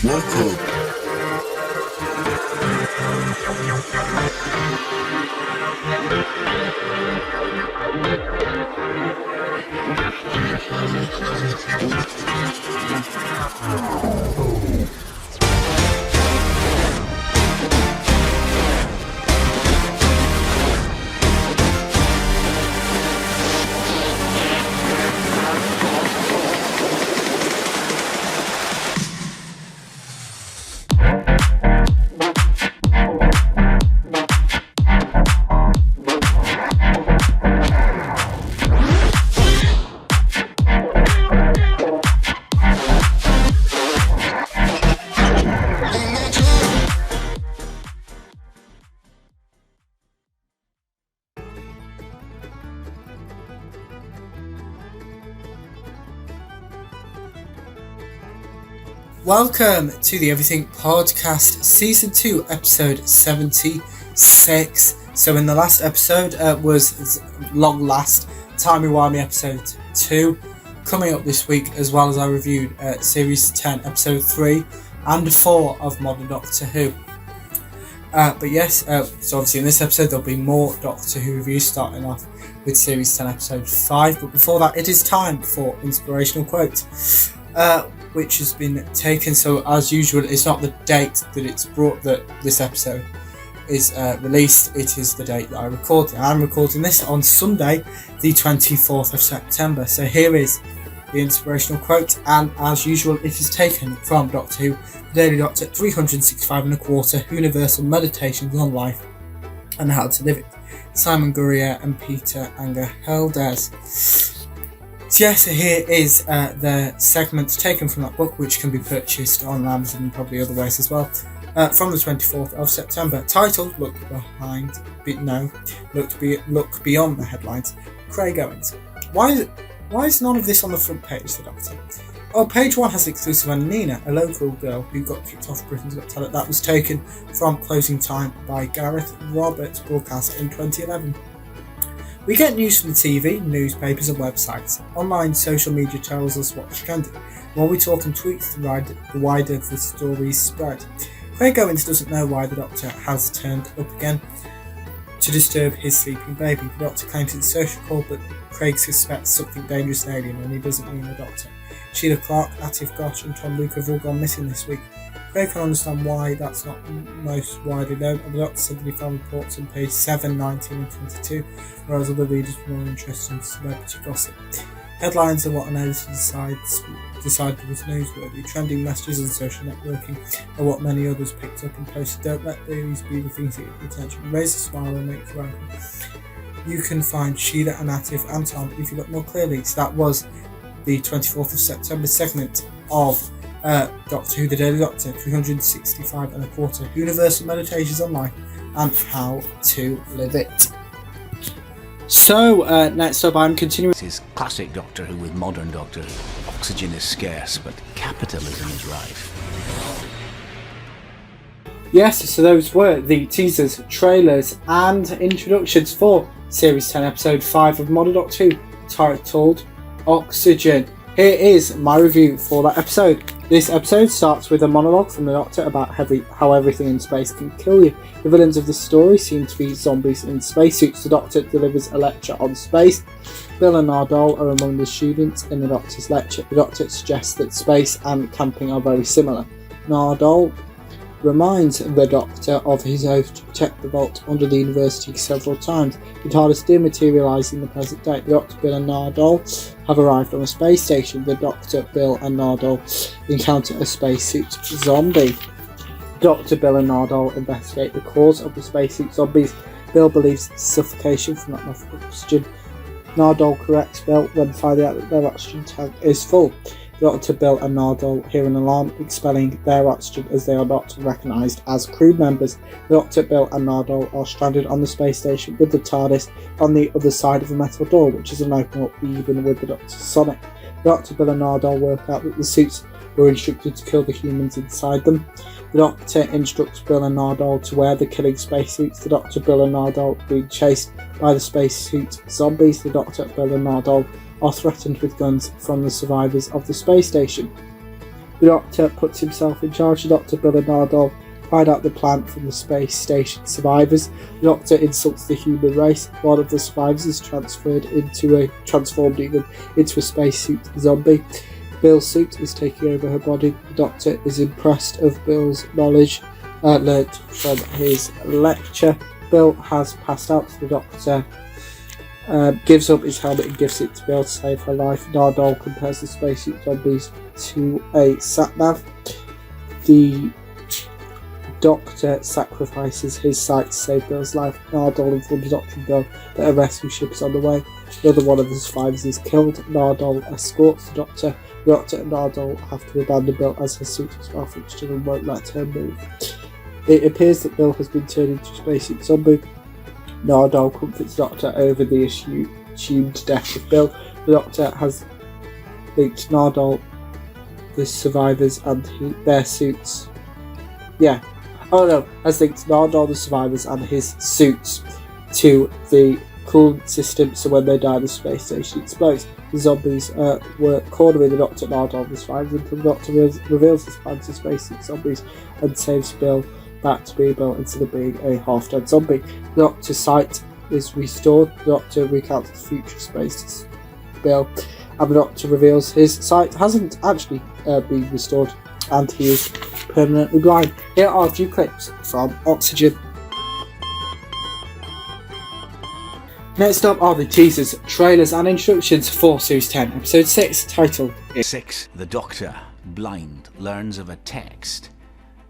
Welcome. Welcome to the Everything Podcast, Season 2, Episode 76. So in the last episode was long last Timey-Wimey Episode 2. Coming up this week, as well as I reviewed Series 10, Episode 3 and 4 of Modern Doctor Who. But yes, so obviously in this episode there'll be more Doctor Who reviews, starting off with Series 10, Episode 5. But before that, it is time for Inspirational Quote. Which has been taken, so as usual it's not the date that it's brought that this episode is released, it is the date that I recorded. I'm recording this on Sunday the 24th of September, so here is the inspirational quote, and as usual it is taken from Doctor Who, The Daily Doctor 365 and a quarter, Universal Meditations on Life and How to Live It, Simon Gurrier and Peter Anger-Helders. Yes, here is the segment taken from that book, which can be purchased on Amazon and probably other ways as well, from the 24th of September, titled Look Beyond the Headlines. Craig Owens. Why is none of this on the front page, the Doctor? Oh, page 1 has exclusive on Nina, a local girl who got kicked off Britain's Got Talent. That was taken from Closing Time by Gareth Roberts, broadcast in 2011. We get news from the TV, newspapers and websites. Online social media tells us what's trending, while we talk and tweet the wider the stories spread. Craig Owens doesn't know why the Doctor has turned up again to disturb his sleeping baby. The Doctor claims it's a social call, but Craig suspects something dangerous and alien, and he doesn't mean the Doctor. Sheila Clark, Atif Ghosh and Tom Luke have all gone missing this week. Craig can understand why that's not most widely known, and the Doctor said that he found reports on page 7, 19 and 22, whereas other readers were more interested in celebrity gossip. Headlines are what an editor decided was newsworthy. Trending messages on social networking are what many others picked up and posted. Don't let these be the things that get your attention. Raise a smile and make you happy. You can find Sheila and Atif and Tom if you look more clearly. So that was the 24th of September segment of Doctor Who, The Daily Doctor 365 and a quarter, Universal Meditations on Life and How to Live It. So, next up I'm continuing. This is classic Doctor Who with modern Doctor Who. Oxygen is scarce, but capitalism is rife. Yes, so those were the teasers, trailers and introductions for Series 10 Episode 5 of Modern Doctor Who, titled Oxygen. Here is my review for that episode. This episode starts with a monologue from the Doctor about how everything in space can kill you. The villains of the story seem to be zombies in spacesuits. The Doctor delivers a lecture on space. Bill and Nardole are among the students in the Doctor's lecture. The Doctor suggests that space and camping are very similar. Nardole reminds the Doctor of his oath to protect the vault under the university several times. The TARDIS dematerialise in the present day. The Doctor, Bill and Nardole have arrived on a space station. The Doctor, Bill and Nardole encounter a spacesuit zombie. Dr. Bill and Nardole investigate the cause of the spacesuit zombies. Bill believes it's suffocation from not enough oxygen. Nardole corrects Bill when finding out that their oxygen tank is full. Dr. Bill and Nardole hear an alarm expelling their oxygen as they are not recognised as crew members. Dr. Bill and Nardole are stranded on the space station with the TARDIS on the other side of a metal door, which isn't open up even with the Doctor's sonic. Dr. Bill and Nardole work out that the suits were instructed to kill the humans inside them. The Doctor instructs Bill and Nardole to wear the killing spacesuits. The Doctor, Bill and Nardole are being chased by the spacesuit zombies. The Doctor, Bill and Nardole are threatened with guns from the survivors of the space station. The Doctor puts himself in charge. The Doctor, Bill and Nardole find out the plan from the space station survivors. The Doctor insults the human race. One of the survivors is transformed into a spacesuit zombie. Bill's suit is taking over her body. The Doctor is impressed of Bill's knowledge learnt from his lecture. Bill has passed out. The Doctor gives up his helmet and gives it to Bill to save her life. Nardole compares the spacesuit zombies to a sat-nav. The Doctor sacrifices his sight to save Bill's life. Nardole informs Doctor and Bill that a rescue ship is on the way. Another one of the survivors is killed. Nardole escorts the Doctor. The Doctor and Nardole have to abandon Bill as her suit is malfunctioning and won't let her move. It appears that Bill has been turned into a spacesuit zombie. Nardole comforts the Doctor over the assumed death of Bill. The Doctor has linked Nardole, the survivors, and their suits. Has linked Nardole, the survivors, and his suits to the coolant system, so when they die, the space station explodes. The zombies were cornering the Doctor, Nardole, the survivors, until the Doctor reveals his plan to spacesuit zombies and saves Bill back to be Bill instead of being a half-dead zombie. The Doctor's sight is restored. The Doctor recounts the future space to Bill, and the Doctor reveals his sight hasn't actually been restored, and he is permanently blind. Here are a few clips from Oxygen. Next up are the teasers, trailers and instructions for Series 10, Episode 6, titled 6. The Doctor, blind, learns of a text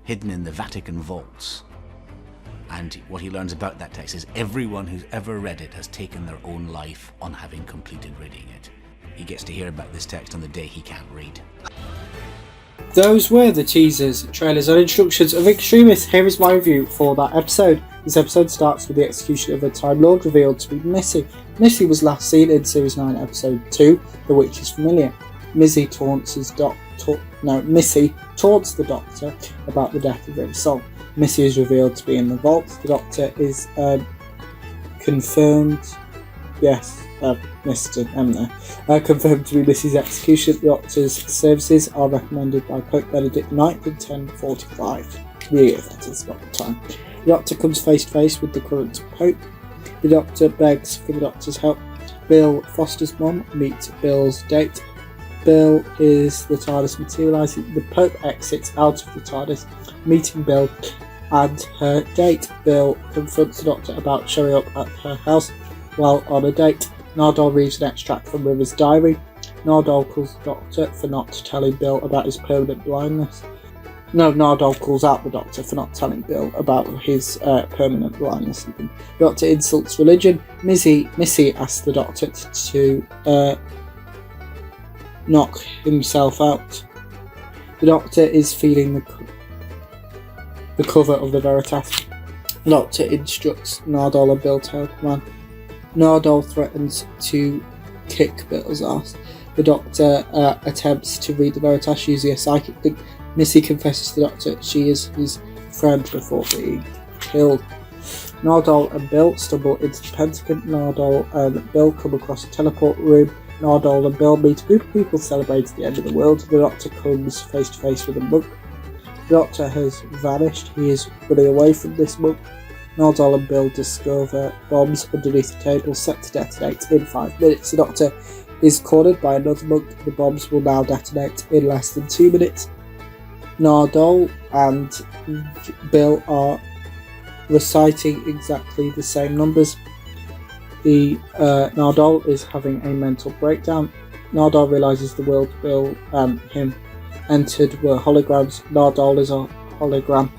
hidden in the Vatican vaults. And what he learns about that text is everyone who's ever read it has taken their own life on having completed reading it. He gets to hear about this text on the day he can't read. Those were the teasers, trailers and instructions of Extremis. Here is my review for that episode. This episode starts with the execution of a Time Lord revealed to be Missy. Missy was last seen in Series 9, Episode 2, The Witch is Familiar. Missy taunts the Doctor about the death of Rick's soul. Missy is revealed to be in the vault. The Doctor is confirmed. Confirmed to be Missy's execution. The Doctor's services are recommended by Pope Benedict IX in 1045. The year, that is, not the time. The Doctor comes face to face with the current Pope. The Doctor begs for the Doctor's help. Bill Foster's mum meets Bill's date. Bill is the TARDIS materialising. The Pope exits out of the TARDIS, meeting Bill and her date. Bill confronts the Doctor about showing up at her house while on a date. Nardole reads an extract from River's diary. Nardole calls the Doctor for not telling Bill about his permanent blindness. Nardole calls out the Doctor for not telling Bill about his permanent blindness. The Doctor insults religion. Missy asks the Doctor to knock himself out. The Doctor is feeling the cover of the Veritas. The Doctor instructs Nardole and Bill to help him on. Nardole threatens to kick Bill's ass. The Doctor attempts to read the Veritas using a psychic link. Missy confesses to the Doctor she is his friend before being killed. Nardole and Bill stumble into the Pentagon. Nardole and Bill come across a teleport room. Nardole and Bill meet a group of people celebrating the end of the world. The Doctor comes face to face with a monk. The Doctor has vanished. He is running away from this monk. Nardole and Bill discover bombs underneath the table set to detonate in 5 minutes. The Doctor is cornered by another monk. The bombs will now detonate in less than 2 minutes. Nardole and Bill are reciting exactly the same numbers. Nardole is having a mental breakdown. Nardole realises the world Bill and him entered were holograms. Nardole is a hologram.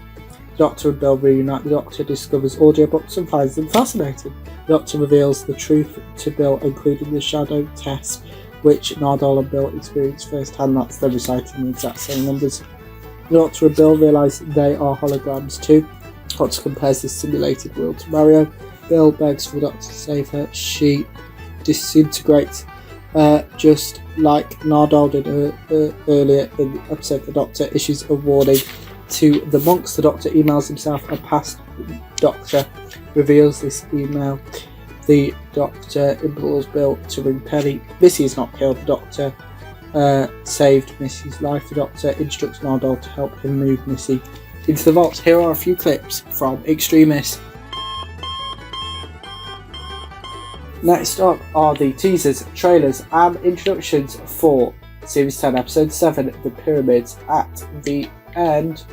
The Doctor and Bill reunite. The Doctor discovers audiobooks and finds them fascinating. The Doctor reveals the truth to Bill, including the shadow test, which Nardole and Bill experience firsthand. That's them reciting the exact same numbers. The Doctor and Bill realise they are holograms too. The Doctor compares this simulated world to Mario. Bill begs for the Doctor to save her. She disintegrates, just like Nardole did earlier in the episode. The Doctor issues a warning to the monks. The Doctor emails himself a past Doctor, reveals this email. The Doctor implores Bill to ring Penny. Missy is not killed. The Doctor saved Missy's life. The Doctor instructs Nardole to help him move Missy into the vault. Here are a few clips from Extremis. Next up are the teasers, trailers and introductions for Series 10 Episode 7, The Pyramids at the End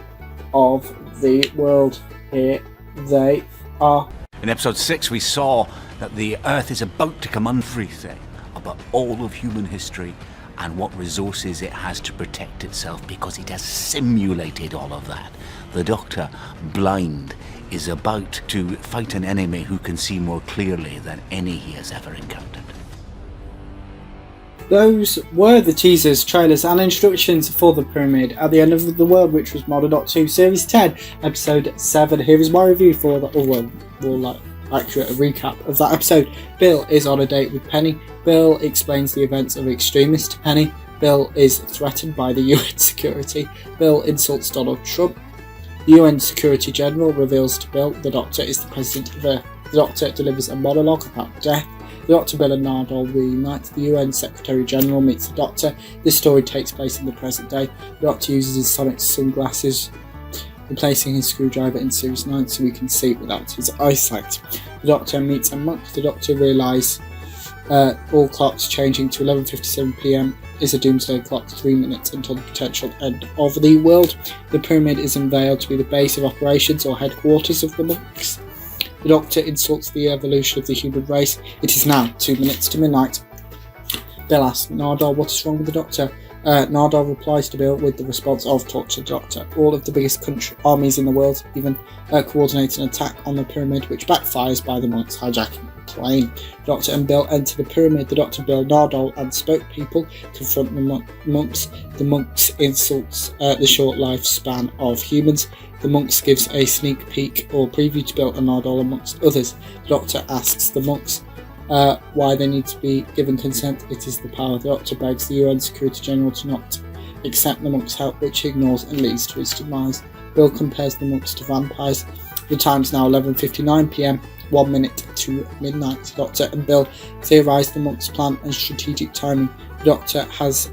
of the World. Here they are. In Episode 6 we saw that the Earth is about to come everything about all of human history and what resources it has to protect itself, because it has simulated all of that. The Doctor, blind, is about to fight an enemy who can see more clearly than any he has ever encountered. Those were the teasers, trailers and instructions for The Pyramid at the End of the World, which was Model 2 Series 10 Episode 7. Here is my review for that, accurate recap of that episode. Bill is on a date with Penny. Bill explains the events of Extremis to Penny. Bill is threatened by the UN security. Bill insults Donald Trump. The UN Security General reveals to Bill the Doctor is the President of Earth. The Doctor delivers a monologue about death. The Doctor, Bill and Nardole reunite. The UN Secretary General meets the Doctor. This story takes place in the present day. The Doctor uses his sonic sunglasses, replacing his screwdriver in Series 9 so he can see without his eyesight. The Doctor meets a monk. The Doctor realises all clocks changing to 11:57 p.m. is a doomsday clock, 3 minutes until the potential end of the world. The Pyramid is unveiled to be the base of operations or headquarters of the monks. The Doctor insults the evolution of the human race. It is now 2 minutes to midnight. Bill asks Nardole what is wrong with the Doctor. Nardole replies to Bill with the response of "Talk to the Doctor." All of the biggest armies in the world even coordinate an attack on the Pyramid, which backfires by the monks hijacking the plane. The Doctor and Bill enter the Pyramid. The Doctor, Bill, Nardole and Spoke People confront the monks. The monks insults the short lifespan of humans. The monks gives a sneak peek or preview to Bill and Nardole amongst others. The Doctor asks the monks why they need to be given consent. It is the power. The Doctor begs the UN Security General to not accept the monks' help, which he ignores and leads to his demise. Bill compares the monks to vampires. The time is now 11:59 p.m, 1 minute to midnight. The Doctor and Bill theorise the monks' plan and strategic timing. The Doctor has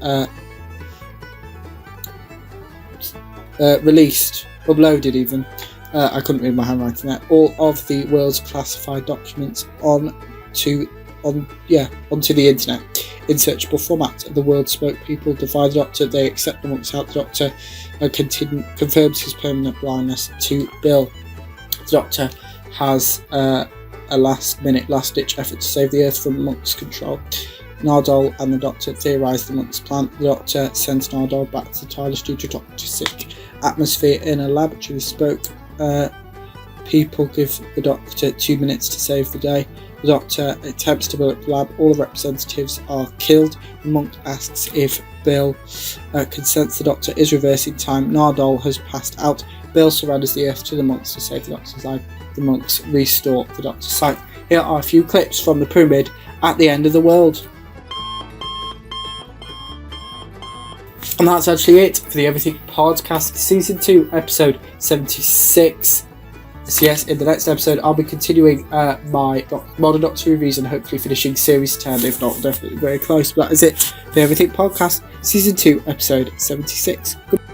uploaded even, I couldn't read my handwriting there, all of the world's classified documents onto the internet in searchable format. The world Spoke People defy the Doctor. They accept the monks' help. The Doctor confirms his permanent blindness to Bill. The Doctor has a last-ditch effort to save the Earth from monks' control. Nardole and the Doctor theorise the monks' plan. The Doctor sends Nardole back to the TARDIS due to toxic atmosphere in a laboratory. Spoke People give the Doctor 2 minutes to save the day. The Doctor attempts to blow up the lab. All the representatives are killed. The monk asks if Bill consents. The Doctor is reversing time. Nardole has passed out. Bill surrenders the Earth to the monks to save the Doctor's life. The monks restore the Doctor's sight. Here are a few clips from the Pyramid at the End of the World. And that's actually it for the Everything Podcast Season 2, Episode 76. So yes, in the next episode I'll be continuing my Modern Doctor reviews and hopefully finishing Series 10, if not definitely very close. But that is it for the Everything Podcast Season 2, Episode 76. Goodbye.